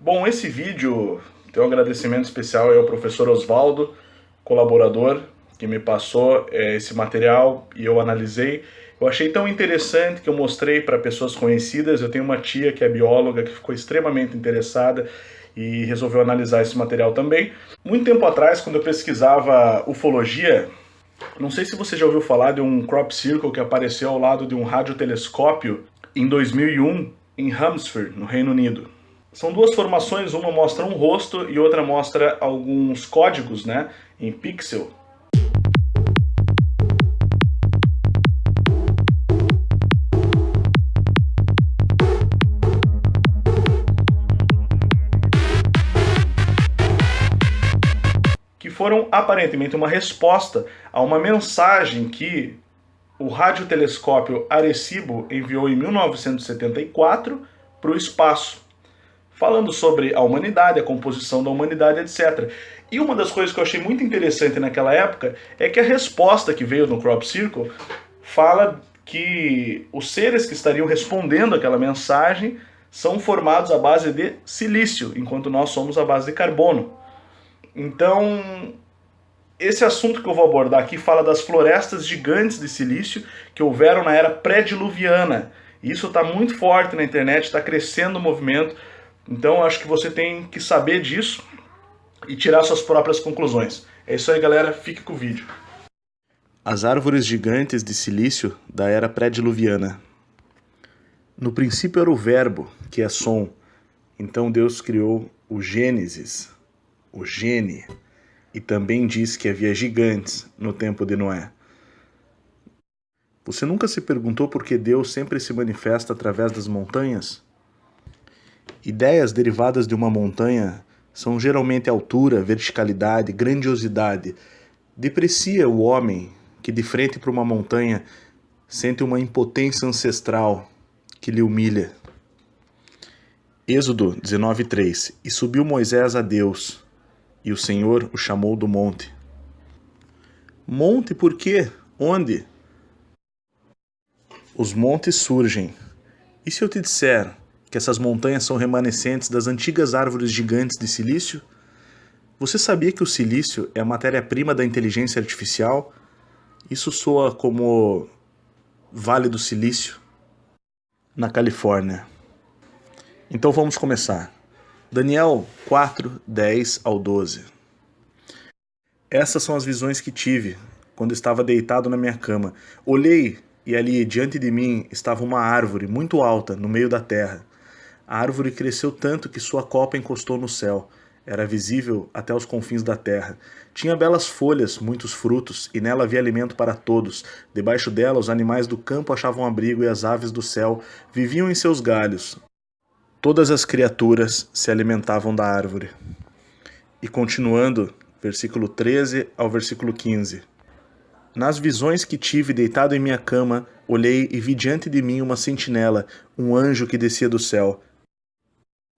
Bom, esse vídeo tem um agradecimento especial ao professor Osvaldo, colaborador, que me passou esse material e eu analisei. Eu achei tão interessante que eu mostrei para pessoas conhecidas. Eu tenho uma tia que é bióloga, que ficou extremamente interessada e resolveu analisar esse material também. Muito tempo atrás, quando eu pesquisava ufologia, não sei se você já ouviu falar de um crop circle que apareceu ao lado de um radiotelescópio em 2001 em Hampshire, no Reino Unido. São duas formações, uma mostra um rosto e outra mostra alguns códigos, né, em pixel. Que foram aparentemente uma resposta a uma mensagem que o radiotelescópio Arecibo enviou em 1974 para o espaço, falando sobre a humanidade, a composição da humanidade, etc. E uma das coisas que eu achei muito interessante naquela época é que a resposta que veio no Crop Circle fala que os seres que estariam respondendo aquela mensagem são formados à base de silício, enquanto nós somos à base de carbono. Então, esse assunto que eu vou abordar aqui fala das florestas gigantes de silício que houveram na era pré-diluviana. Isso está muito forte na internet, está crescendo o movimento. Então acho que você tem que saber disso e tirar suas próprias conclusões. É isso aí, galera, fique com o vídeo. As árvores gigantes de silício da era pré-diluviana. No princípio era o verbo, que é som. Então Deus criou o Gênesis, o Gene, e também diz que havia gigantes no tempo de Noé. Você nunca se perguntou por que Deus sempre se manifesta através das montanhas? Ideias derivadas de uma montanha são geralmente altura, verticalidade, grandiosidade. Deprecia o homem que de frente para uma montanha sente uma impotência ancestral que lhe humilha. Êxodo 19:3. E subiu Moisés a Deus, e o Senhor o chamou do monte. Monte por quê? Onde? Os montes surgem. E se eu te disser que essas montanhas são remanescentes das antigas árvores gigantes de silício? Você sabia que o silício é a matéria-prima da inteligência artificial? Isso soa como Vale do Silício, na Califórnia. Então vamos começar. Daniel 4, 10 ao 12. Essas são as visões que tive quando estava deitado na minha cama. Olhei e ali diante de mim estava uma árvore muito alta no meio da terra. A árvore cresceu tanto que sua copa encostou no céu. Era visível até os confins da terra. Tinha belas folhas, muitos frutos, e nela havia alimento para todos. Debaixo dela, os animais do campo achavam abrigo e as aves do céu viviam em seus galhos. Todas as criaturas se alimentavam da árvore. E continuando, versículo 13 ao versículo 15. Nas visões que tive deitado em minha cama, olhei e vi diante de mim uma sentinela, um anjo que descia do céu.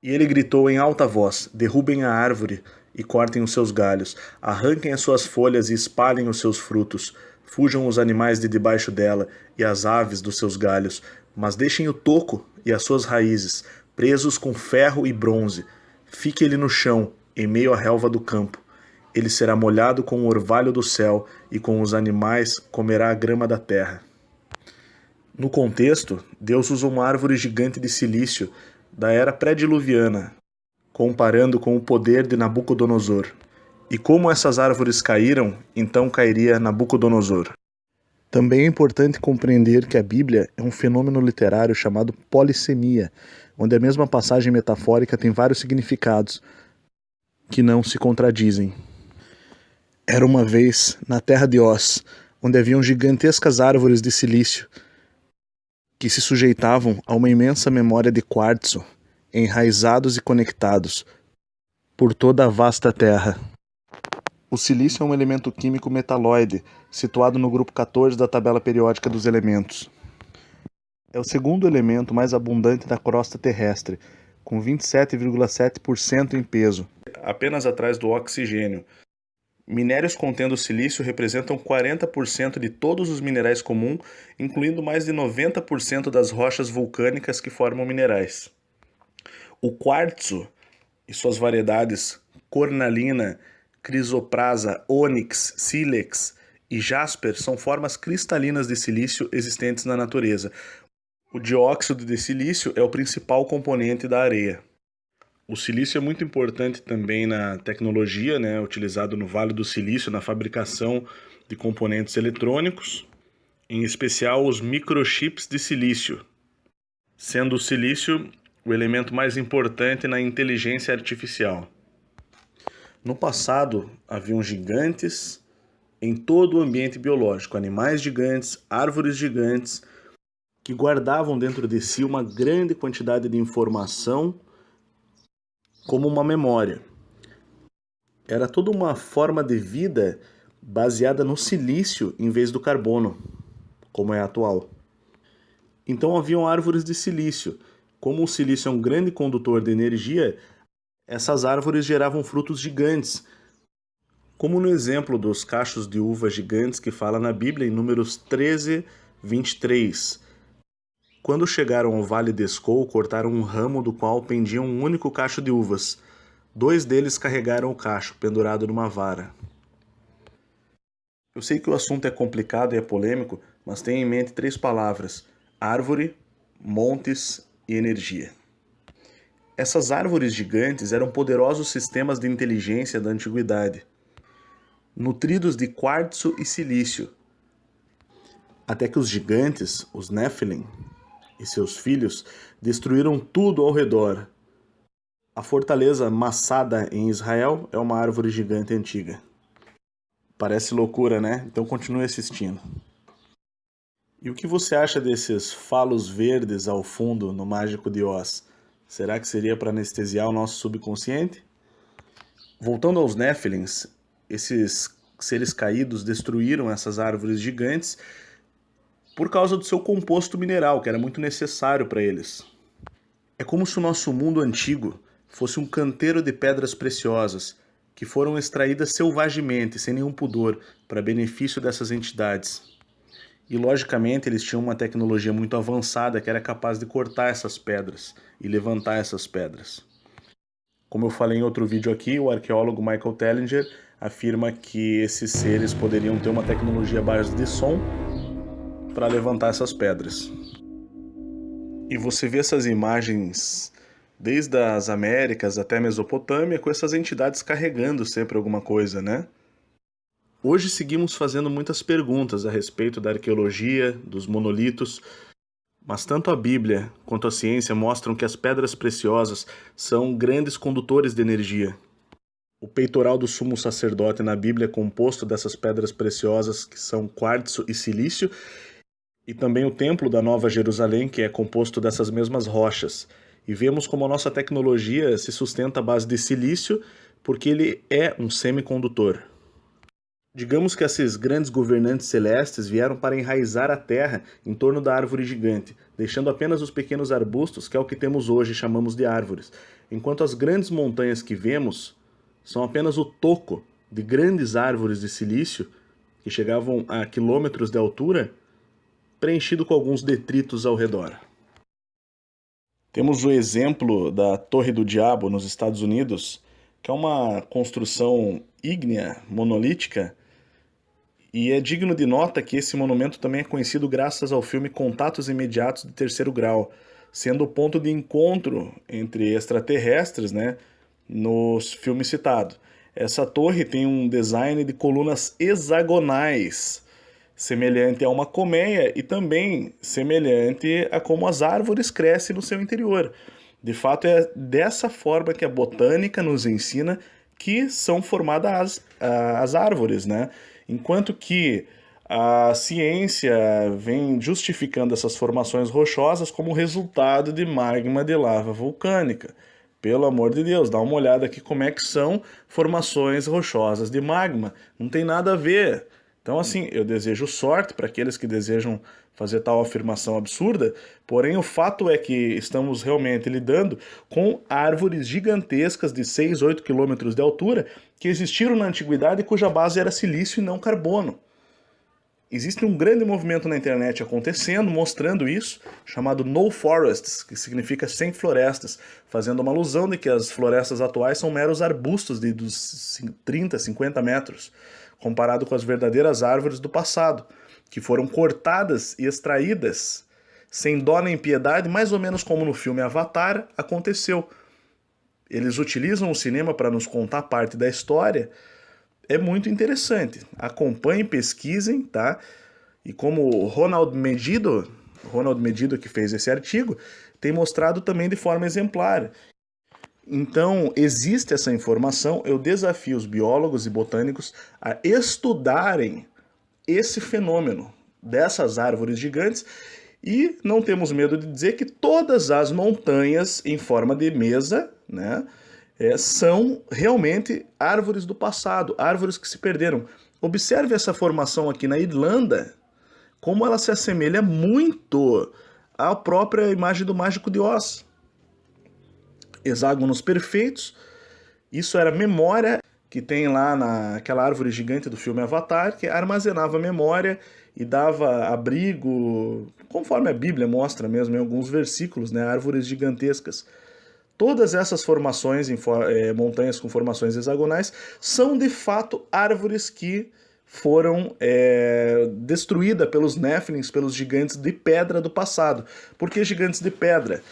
E ele gritou em alta voz: derrubem a árvore e cortem os seus galhos, arranquem as suas folhas e espalhem os seus frutos, fujam os animais de debaixo dela e as aves dos seus galhos, mas deixem o toco e as suas raízes, presos com ferro e bronze. Fique ele no chão, em meio à relva do campo. Ele será molhado com o orvalho do céu e com os animais comerá a grama da terra. No contexto, Deus usa uma árvore gigante de silício da era pré-diluviana, comparando com o poder de Nabucodonosor. E como essas árvores caíram, então cairia Nabucodonosor. Também é importante compreender que a Bíblia é um fenômeno literário chamado polissemia, onde a mesma passagem metafórica tem vários significados que não se contradizem. Era uma vez, na terra de Oz, onde haviam gigantescas árvores de silício, que se sujeitavam a uma imensa memória de quartzo, enraizados e conectados por toda a vasta terra. O silício é um elemento químico metalóide, situado no grupo 14 da tabela periódica dos elementos. É o segundo elemento mais abundante da crosta terrestre, com 27,7% em peso, apenas atrás do oxigênio. Minérios contendo silício representam 40% de todos os minerais comuns, incluindo mais de 90% das rochas vulcânicas que formam minerais. O quartzo e suas variedades cornalina, crisoprasa, ônix, sílex e jasper são formas cristalinas de silício existentes na natureza. O dióxido de silício é o principal componente da areia. O silício é muito importante também na tecnologia, né, utilizado no Vale do Silício na fabricação de componentes eletrônicos, em especial os microchips de silício, sendo o silício o elemento mais importante na inteligência artificial. No passado, haviam gigantes em todo o ambiente biológico, animais gigantes, árvores gigantes, que guardavam dentro de si uma grande quantidade de informação como uma memória. Era toda uma forma de vida baseada no silício em vez do carbono, como é atual. Então haviam árvores de silício. Como o silício é um grande condutor de energia, essas árvores geravam frutos gigantes, como no exemplo dos cachos de uva gigantes que fala na Bíblia em Números 13, 23. Quando chegaram ao vale de Escol, cortaram um ramo do qual pendia um único cacho de uvas. 2 deles carregaram o cacho, pendurado numa vara. Eu sei que o assunto é complicado e é polêmico, mas tenha em mente 3 palavras: árvore, montes e energia. Essas árvores gigantes eram poderosos sistemas de inteligência da antiguidade, nutridos de quartzo e silício, até que os gigantes, os Nephilim, e seus filhos destruíram tudo ao redor. A fortaleza Massada em Israel é uma árvore gigante antiga. Parece loucura, né? Então continue assistindo. E o que você acha desses falos verdes ao fundo no Mágico de Oz? Será que seria para anestesiar o nosso subconsciente? Voltando aos Nephilims, esses seres caídos destruíram essas árvores gigantes por causa do seu composto mineral, que era muito necessário para eles. É como se o nosso mundo antigo fosse um canteiro de pedras preciosas, que foram extraídas selvagemente, sem nenhum pudor, para benefício dessas entidades. E logicamente eles tinham uma tecnologia muito avançada que era capaz de cortar essas pedras e levantar essas pedras. Como eu falei em outro vídeo aqui, o arqueólogo Michael Tellinger afirma que esses seres poderiam ter uma tecnologia à base de som para levantar essas pedras. E você vê essas imagens desde as Américas até a Mesopotâmia com essas entidades carregando sempre alguma coisa, né? Hoje seguimos fazendo muitas perguntas a respeito da arqueologia, dos monolitos, mas tanto a Bíblia quanto a ciência mostram que as pedras preciosas são grandes condutores de energia. O peitoral do sumo sacerdote na Bíblia é composto dessas pedras preciosas que são quartzo e silício, e também o templo da Nova Jerusalém, que é composto dessas mesmas rochas. E vemos como a nossa tecnologia se sustenta à base de silício, porque ele é um semicondutor. Digamos que esses grandes governantes celestes vieram para enraizar a terra em torno da árvore gigante, deixando apenas os pequenos arbustos, que é o que temos hoje e chamamos de árvores, enquanto as grandes montanhas que vemos são apenas o toco de grandes árvores de silício, que chegavam a quilômetros de altura, preenchido com alguns detritos ao redor. Temos o exemplo da Torre do Diabo nos Estados Unidos, que é uma construção ígnea, monolítica, e é digno de nota que esse monumento também é conhecido graças ao filme Contatos Imediatos de Terceiro Grau, sendo o ponto de encontro entre extraterrestres, né, no filme citado. Essa torre tem um design de colunas hexagonais, semelhante a uma colmeia e também semelhante a como as árvores crescem no seu interior. De fato, é dessa forma que a botânica nos ensina que são formadas as árvores, né? Enquanto que a ciência vem justificando essas formações rochosas como resultado de magma de lava vulcânica. Pelo amor de Deus, dá uma olhada aqui como é que são formações rochosas de magma. Não tem nada a ver. Então, assim, eu desejo sorte para aqueles que desejam fazer tal afirmação absurda, porém o fato é que estamos realmente lidando com árvores gigantescas de 6, 8 quilômetros de altura que existiram na antiguidade e cuja base era silício e não carbono. Existe um grande movimento na internet acontecendo, mostrando isso, chamado No Forests, que significa sem florestas, fazendo uma alusão de que as florestas atuais são meros arbustos de dos 30, 50 metros, comparado com as verdadeiras árvores do passado, que foram cortadas e extraídas sem dó nem piedade, mais ou menos como no filme Avatar aconteceu. Eles utilizam o cinema para nos contar parte da história. É muito interessante. Acompanhem, pesquisem, tá? E como o Ronald Medido que fez esse artigo, tem mostrado também de forma exemplar. Então, existe essa informação, eu desafio os biólogos e botânicos a estudarem esse fenômeno dessas árvores gigantes e não temos medo de dizer que todas as montanhas em forma de mesa, né, são realmente árvores do passado, árvores que se perderam. Observe essa formação aqui na Irlanda, como ela se assemelha muito à própria imagem do Mágico de Oz. Hexágonos perfeitos, isso era memória que tem lá naquela árvore gigante do filme Avatar, que armazenava memória e dava abrigo, conforme a Bíblia mostra mesmo em alguns versículos, né, árvores gigantescas. Todas essas formações, montanhas com formações hexagonais, são de fato árvores que foram destruídas pelos Néfilins, pelos gigantes de pedra do passado. Por que gigantes de pedra?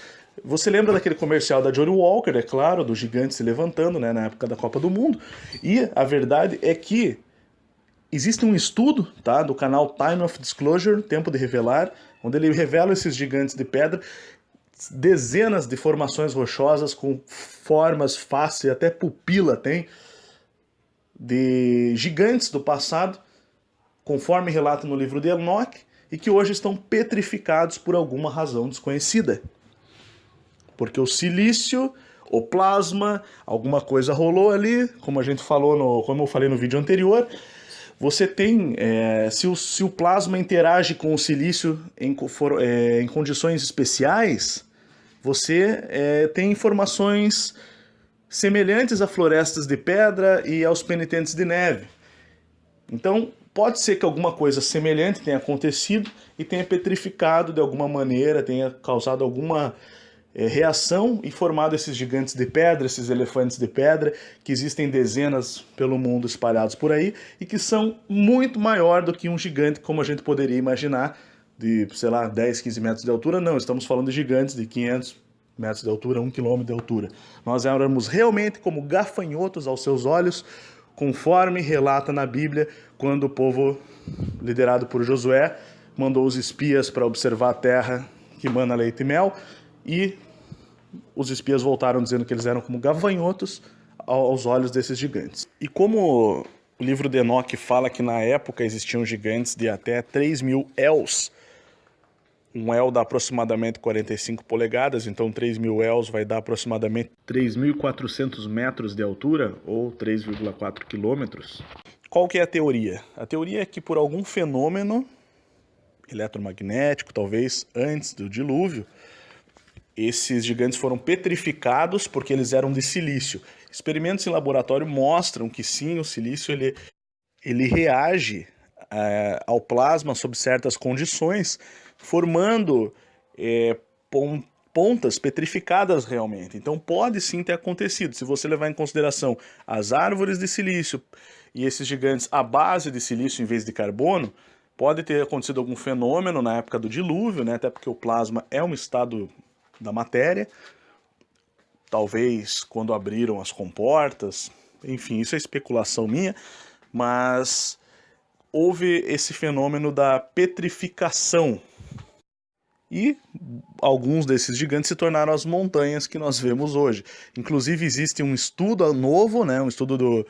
Você lembra daquele comercial da Johnnie Walker, é claro, do gigante se levantando, né, na época da Copa do Mundo. E a verdade é que existe um estudo, tá, do canal Time of Disclosure, Tempo de Revelar, onde ele revela esses gigantes de pedra, dezenas de formações rochosas com formas, face, até pupila tem, de gigantes do passado, conforme relata no livro de Enoch, e que hoje estão petrificados por alguma razão desconhecida. Porque o silício, o plasma, alguma coisa rolou ali, como a gente falou, como eu falei no vídeo anterior. Você tem, se o plasma interage com o silício em condições especiais, você tem informações semelhantes a florestas de pedra e aos penitentes de neve. Então, pode ser que alguma coisa semelhante tenha acontecido e tenha petrificado de alguma maneira, tenha causado alguma reação e formado esses gigantes de pedra, esses elefantes de pedra, que existem dezenas pelo mundo espalhados por aí e que são muito maior do que um gigante como a gente poderia imaginar, de, sei lá, 10, 15 metros de altura. Não, estamos falando de gigantes de 500 metros de altura, 1 quilômetro de altura. Nós éramos realmente como gafanhotos aos seus olhos, conforme relata na Bíblia, quando o povo, liderado por Josué, mandou os espias para observar a terra que mana leite e mel, e os espias voltaram dizendo que eles eram como gafanhotos aos olhos desses gigantes. E como o livro de Enoch fala que na época existiam gigantes de até 3.000 els, um el dá aproximadamente 45 polegadas, então 3.000 els vai dar aproximadamente 3.400 metros de altura, ou 3,4 quilômetros. Qual que é a teoria? A teoria é que por algum fenômeno eletromagnético, talvez antes do dilúvio, esses gigantes foram petrificados porque eles eram de silício. Experimentos em laboratório mostram que sim, o silício ele reage ao plasma sob certas condições, formando pontas petrificadas realmente. Então pode sim ter acontecido. Se você levar em consideração as árvores de silício e esses gigantes à base de silício em vez de carbono, pode ter acontecido algum fenômeno na época do dilúvio, né? Até porque o plasma é um estado da matéria, talvez quando abriram as comportas, enfim, isso é especulação minha, mas houve esse fenômeno da petrificação e alguns desses gigantes se tornaram as montanhas que nós vemos hoje. Inclusive existe um estudo novo, né, um estudo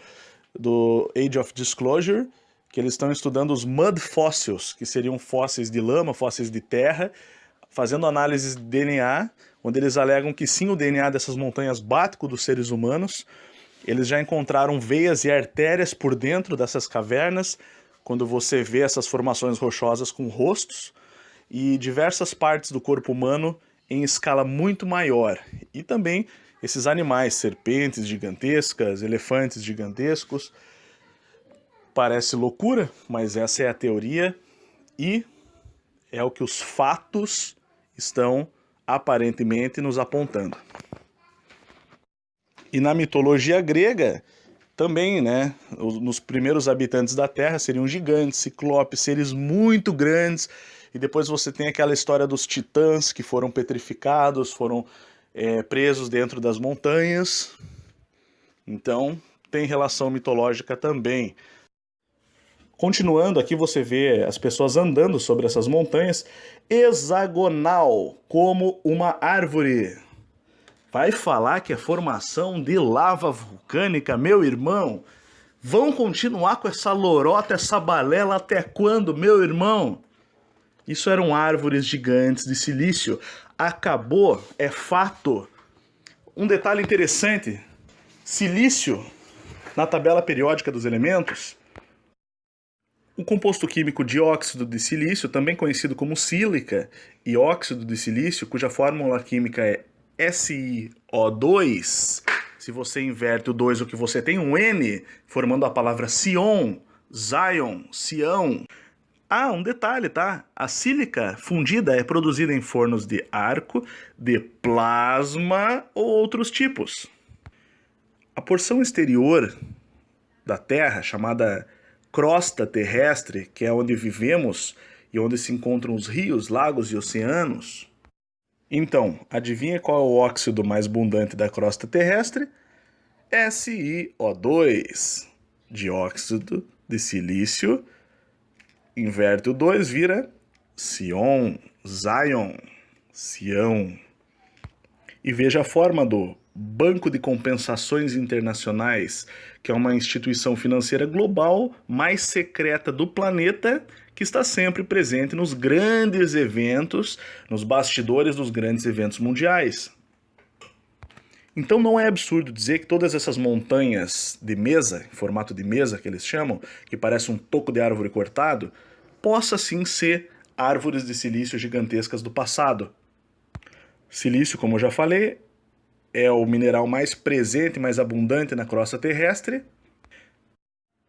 do Age of Disclosure, que eles estão estudando os mud fossils, que seriam fósseis de lama, fósseis de terra, fazendo análises de DNA, onde eles alegam que sim, o DNA dessas montanhas bate com o dos seres humanos. Eles já encontraram veias e artérias por dentro dessas cavernas, quando você vê essas formações rochosas com rostos e diversas partes do corpo humano em escala muito maior. E também esses animais, serpentes gigantescas, elefantes gigantescos. Parece loucura, mas essa é a teoria e é o que os fatos estão aparentemente nos apontando. E na mitologia grega, também, né, nos primeiros habitantes da Terra seriam gigantes, ciclopes, seres muito grandes, e depois você tem aquela história dos titãs que foram petrificados, foram presos dentro das montanhas. Então, tem relação mitológica também. Continuando, aqui você vê as pessoas andando sobre essas montanhas, hexagonal, como uma árvore. Vai falar que é formação de lava vulcânica, meu irmão? Vão continuar com essa lorota, essa balela até quando, meu irmão? Isso eram árvores gigantes de silício. Acabou, é fato. Um detalhe interessante, silício, na tabela periódica dos elementos, o composto químico dióxido de silício, também conhecido como sílica, e óxido de silício, cuja fórmula química é SiO2, se você inverte o 2, o que você tem? Um N, formando a palavra Sion, Zion, Sião. Ah, um detalhe, tá? A sílica fundida é produzida em fornos de arco, de plasma ou outros tipos. A porção exterior da Terra, chamada crosta terrestre, que é onde vivemos e onde se encontram os rios, lagos e oceanos. Então, adivinha qual é o óxido mais abundante da crosta terrestre? SiO2, dióxido de silício. Inverte o 2, vira Sion, Zion, Sião. E veja a forma do Banco de Compensações Internacionais, que é uma instituição financeira global mais secreta do planeta, que está sempre presente nos grandes eventos, nos bastidores dos grandes eventos mundiais. Então não é absurdo dizer que todas essas montanhas de mesa, em formato de mesa que eles chamam, que parece um toco de árvore cortado, possa sim ser árvores de silício gigantescas do passado. Silício, como eu já falei, é o mineral mais presente e mais abundante na crosta terrestre,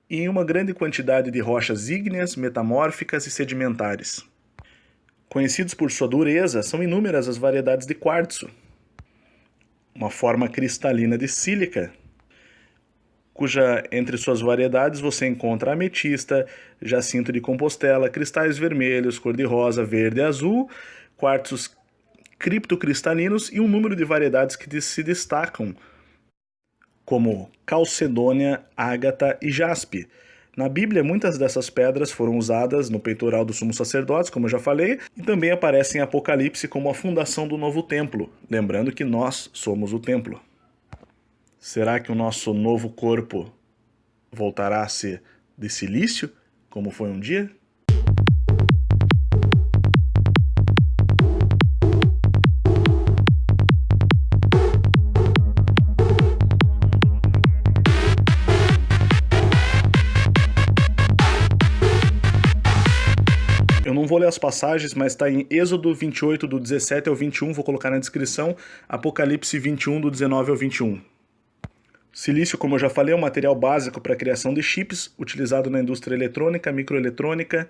e em uma grande quantidade de rochas ígneas, metamórficas e sedimentares. Conhecidos por sua dureza, são inúmeras as variedades de quartzo, uma forma cristalina de sílica, cuja entre suas variedades você encontra ametista, jacinto de Compostela, cristais vermelhos, cor-de-rosa, verde e azul, quartzos criptocristalinos e um número de variedades que se destacam, como calcedônia, ágata e jaspe. Na Bíblia, muitas dessas pedras foram usadas no peitoral dos sumos sacerdotes, como eu já falei, e também aparecem em Apocalipse como a fundação do novo templo, lembrando que nós somos o templo. Será que o nosso novo corpo voltará a ser de silício, como foi um dia? Eu não vou ler as passagens, mas está em Êxodo 28, do 17 ao 21, vou colocar na descrição, Apocalipse 21, do 19 ao 21. Silício, como eu já falei, é um material básico para a criação de chips, utilizado na indústria eletrônica, microeletrônica.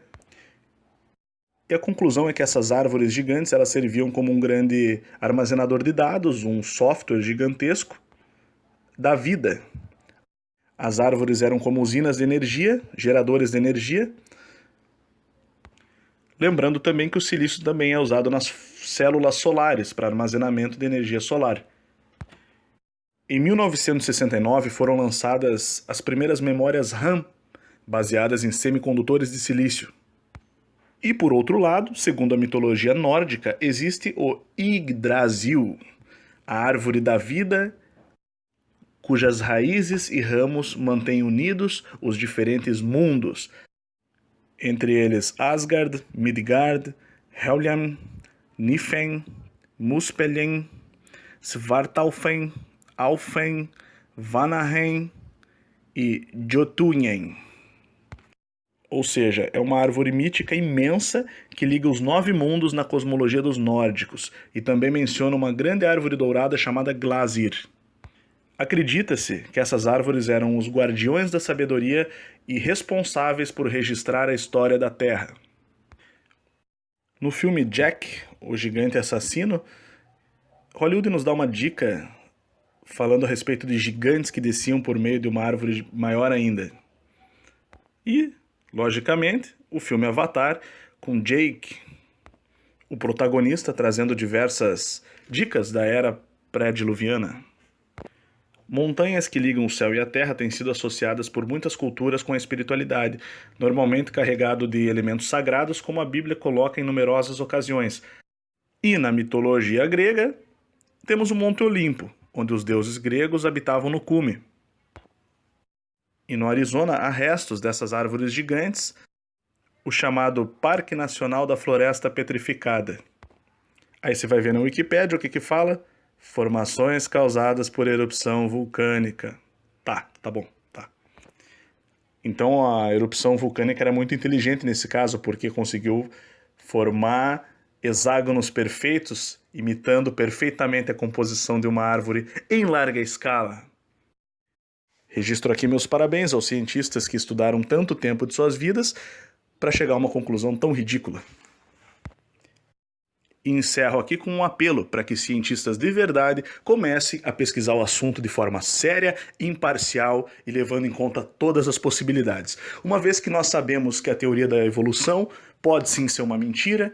E a conclusão é que essas árvores gigantes elas serviam como um grande armazenador de dados, um software gigantesco da vida. As árvores eram como usinas de energia, geradores de energia. Lembrando também que o silício também é usado nas células solares para armazenamento de energia solar. Em 1969 foram lançadas as primeiras memórias RAM, baseadas em semicondutores de silício. E por outro lado, segundo a mitologia nórdica, existe o Yggdrasil, a árvore da vida, cujas raízes e ramos mantêm unidos os diferentes mundos, entre eles Asgard, Midgard, Helheim, Niflheim, Muspelheim, Svartalfheim, Alfheim, Vanaheim e Jotunheim. Ou seja, é uma árvore mítica imensa que liga os 9 mundos na cosmologia dos nórdicos e também menciona uma grande árvore dourada chamada Glasir. Acredita-se que essas árvores eram os guardiões da sabedoria e responsáveis por registrar a história da Terra. No filme Jack, o Gigante Assassino, Hollywood nos dá uma dica falando a respeito de gigantes que desciam por meio de uma árvore maior ainda. E, logicamente, o filme Avatar, com Jake, o protagonista, trazendo diversas dicas da era pré-diluviana. Montanhas que ligam o céu e a terra têm sido associadas por muitas culturas com a espiritualidade, normalmente carregado de elementos sagrados, como a Bíblia coloca em numerosas ocasiões. E na mitologia grega, temos o Monte Olimpo, onde os deuses gregos habitavam no cume. E no Arizona há restos dessas árvores gigantes, o chamado Parque Nacional da Floresta Petrificada. Aí você vai ver na Wikipédia o que fala? Formações causadas por erupção vulcânica. Tá bom. Então a erupção vulcânica era muito inteligente nesse caso, porque conseguiu formar hexágonos perfeitos, imitando perfeitamente a composição de uma árvore em larga escala. Registro aqui meus parabéns aos cientistas que estudaram tanto tempo de suas vidas para chegar a uma conclusão tão ridícula. E encerro aqui com um apelo para que cientistas de verdade comecem a pesquisar o assunto de forma séria, imparcial e levando em conta todas as possibilidades. Uma vez que nós sabemos que a teoria da evolução pode sim ser uma mentira,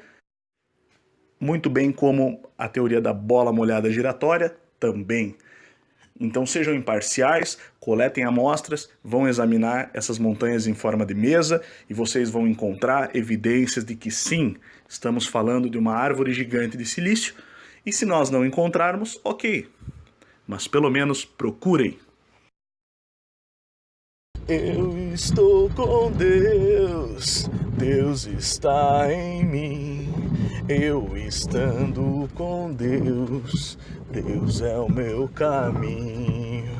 muito bem como a teoria da bola molhada giratória também. Então sejam imparciais, coletem amostras, vão examinar essas montanhas em forma de mesa e vocês vão encontrar evidências de que sim, estamos falando de uma árvore gigante de silício. E se nós não encontrarmos, ok, mas pelo menos procurem. Eu estou com Deus, Deus está em mim. Eu estando com Deus, Deus é o meu caminho.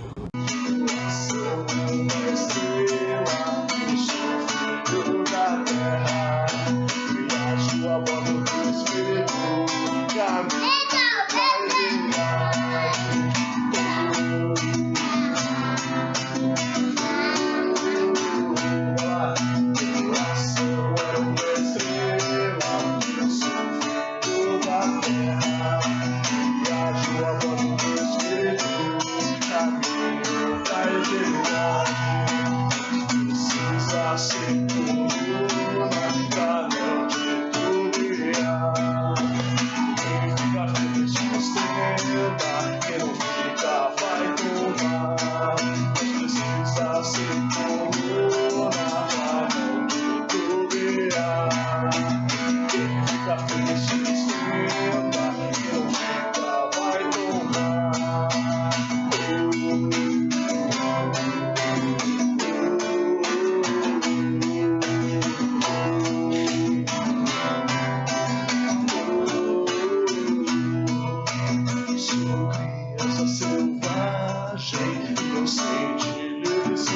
Selvagem, não sei de luz e